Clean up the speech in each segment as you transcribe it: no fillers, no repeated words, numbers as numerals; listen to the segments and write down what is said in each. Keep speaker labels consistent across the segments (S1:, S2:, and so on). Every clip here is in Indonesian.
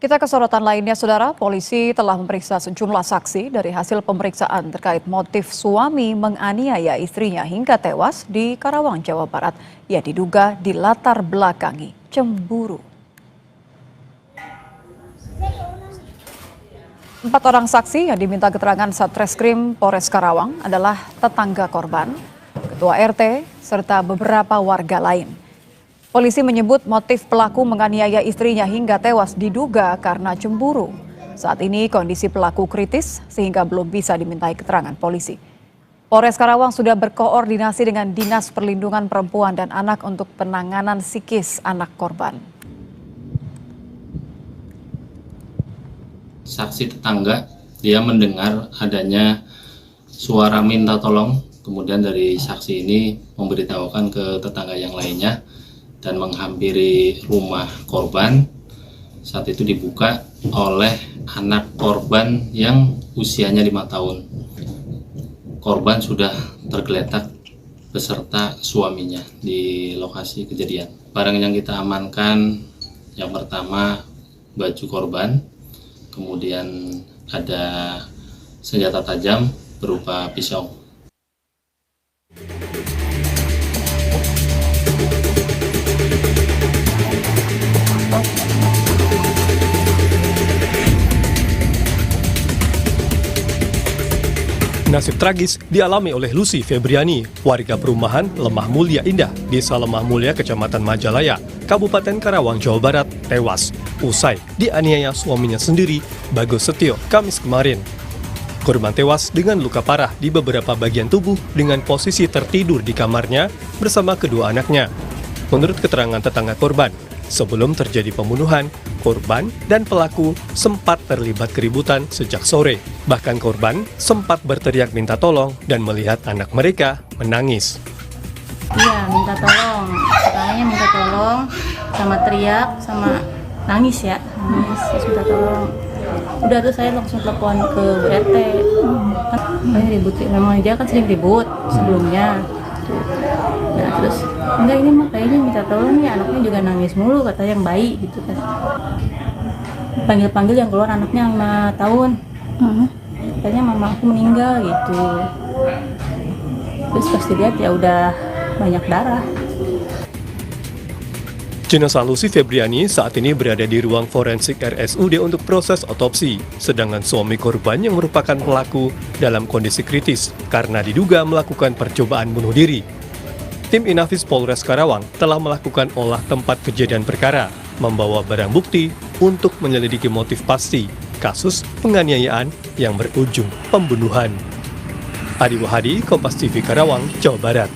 S1: Kita ke sorotan lainnya, Saudara. Polisi telah memeriksa sejumlah saksi dari hasil pemeriksaan terkait motif suami menganiaya istrinya hingga tewas di Karawang, Jawa Barat. Ia diduga dilatar belakangi cemburu. 4 orang saksi yang diminta keterangan Satreskrim Polres Karawang adalah tetangga korban, ketua RT, serta beberapa warga lain. Polisi menyebut motif pelaku menganiaya istrinya hingga tewas diduga karena cemburu. Saat ini kondisi pelaku kritis sehingga belum bisa dimintai keterangan polisi. Polres Karawang sudah berkoordinasi dengan Dinas Perlindungan Perempuan dan Anak untuk penanganan psikis anak korban.
S2: Saksi tetangga, dia mendengar adanya suara minta tolong, kemudian dari saksi ini memberitahukan ke tetangga yang lainnya dan menghampiri rumah korban. Saat itu dibuka oleh anak korban yang usianya 5 tahun. Korban sudah tergeletak beserta suaminya di lokasi kejadian. Barang yang kita amankan yang pertama baju korban, kemudian ada senjata tajam berupa pisau.
S3: Nasib tragis dialami oleh Lucy Febriani, warga perumahan Lemah Mulia Indah, Desa Lemah Mulia, Kecamatan Majalaya, Kabupaten Karawang, Jawa Barat, tewas usai dianiaya suaminya sendiri, Bagus Setio, Kamis kemarin. Korban tewas dengan luka parah di beberapa bagian tubuh dengan posisi tertidur di kamarnya bersama kedua anaknya. Menurut keterangan tetangga korban, sebelum terjadi pembunuhan, korban dan pelaku sempat terlibat keributan sejak sore. Bahkan korban sempat berteriak minta tolong dan melihat anak mereka menangis.
S4: Iya, minta tolong. Katanya minta tolong, sama teriak, sama nangis ya. Nangis, terus minta tolong. Udah tuh saya langsung telepon ke Bu RT. Kan ribut, memang dia kan sering ribut sebelumnya. Nah terus, enggak ini mah kayaknya minta tolong nih, anaknya juga nangis mulu, katanya yang bayi gitu kan. Panggil-panggil yang keluar anaknya 5 tahun. Katanya mama aku meninggal gitu. Terus pas dilihat ya udah banyak darah.
S3: Jenazah Lucy Febriani saat ini berada di ruang forensik RSUD untuk proses otopsi, sedangkan suami korban yang merupakan pelaku dalam kondisi kritis karena diduga melakukan percobaan bunuh diri. Tim Inafis Polres Karawang telah melakukan olah tempat kejadian perkara, membawa barang bukti untuk menyelidiki motif pasti kasus penganiayaan yang berujung pembunuhan. Adi Wahadi, Kompas TV Karawang, Jawa Barat.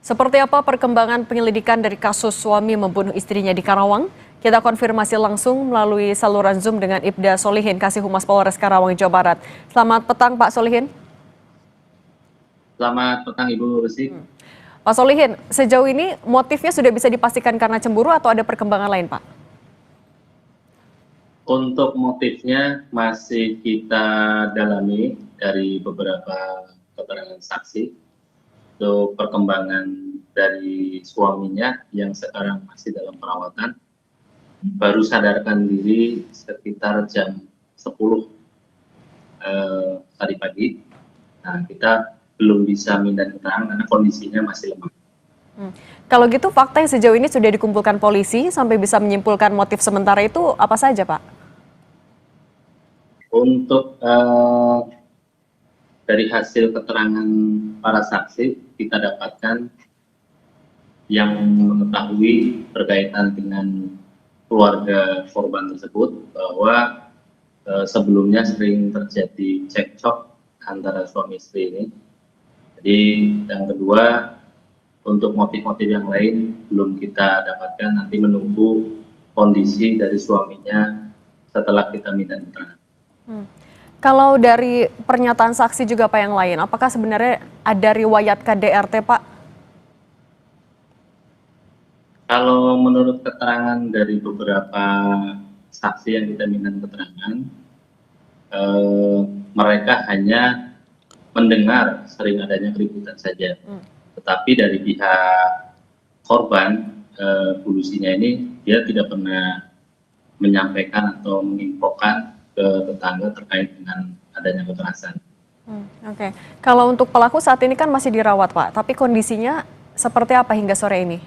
S5: Seperti apa perkembangan penyelidikan dari kasus suami membunuh istrinya di Karawang? Kita konfirmasi langsung melalui saluran Zoom dengan Ibda Solihin, Kasih Humas Polres Karawang, Jawa Barat. Selamat petang, Pak Solihin.
S2: Selamat petang, Ibu Lucy.
S5: Pak Solihin, sejauh ini motifnya sudah bisa dipastikan karena cemburu atau ada perkembangan lain, Pak?
S2: Untuk motifnya masih kita dalami dari beberapa keterangan saksi. Untuk perkembangan dari suaminya yang sekarang masih dalam perawatan, baru sadarkan diri sekitar jam 10 tadi pagi. Nah, kita belum bisa minta keterangan karena kondisinya masih lemah.
S5: Kalau gitu fakta yang sejauh ini sudah dikumpulkan polisi sampai bisa menyimpulkan motif sementara itu apa saja, Pak?
S2: Untuk dari hasil keterangan para saksi, kita dapatkan yang mengetahui berkaitan dengan keluarga korban tersebut bahwa sebelumnya sering terjadi cekcok antara suami istri ini. Jadi yang kedua, untuk motif-motif yang lain belum kita dapatkan, nanti menunggu kondisi dari suaminya setelah kita minta keterangan.
S5: Kalau dari pernyataan saksi juga Pak yang lain, apakah sebenarnya ada riwayat KDRT, Pak?
S2: Kalau menurut keterangan dari beberapa saksi yang kita minta keterangan, mereka hanya mendengar sering adanya keributan saja. Tetapi dari pihak korban polusinya ini dia tidak pernah menyampaikan atau menginfokan ke tetangga terkait dengan adanya kekerasan.
S5: Oke. Kalau untuk pelaku saat ini kan masih dirawat, Pak, tapi kondisinya seperti apa hingga sore ini?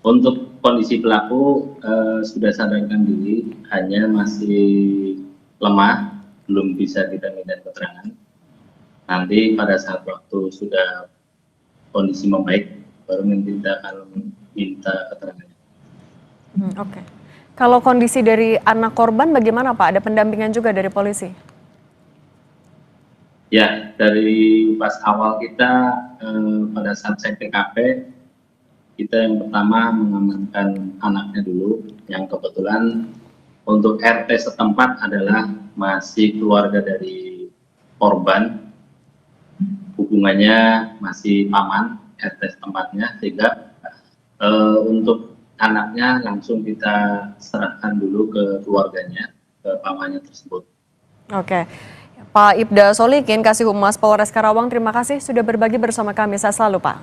S2: Untuk kondisi pelaku sudah sadarkan diri, hanya masih lemah, belum bisa kita minta keterangan. Nanti pada saat waktu sudah kondisi membaik, baru kita akan minta keterangan.
S5: Oke. Kalau kondisi dari anak korban bagaimana, Pak? Ada pendampingan juga dari polisi?
S2: Ya, dari pas awal kita pada saat cek TKP, kita yang pertama mengamankan anaknya dulu, yang kebetulan untuk RT setempat adalah masih keluarga dari korban, hubungannya masih paman RT setempatnya, sehingga untuk anaknya langsung kita serahkan dulu ke keluarganya, ke pamannya tersebut.
S5: Oke. Pak Ibda Solihin, Kasih Humas Polres Karawang, terima kasih sudah berbagi bersama kami. Sehat selalu, Pak.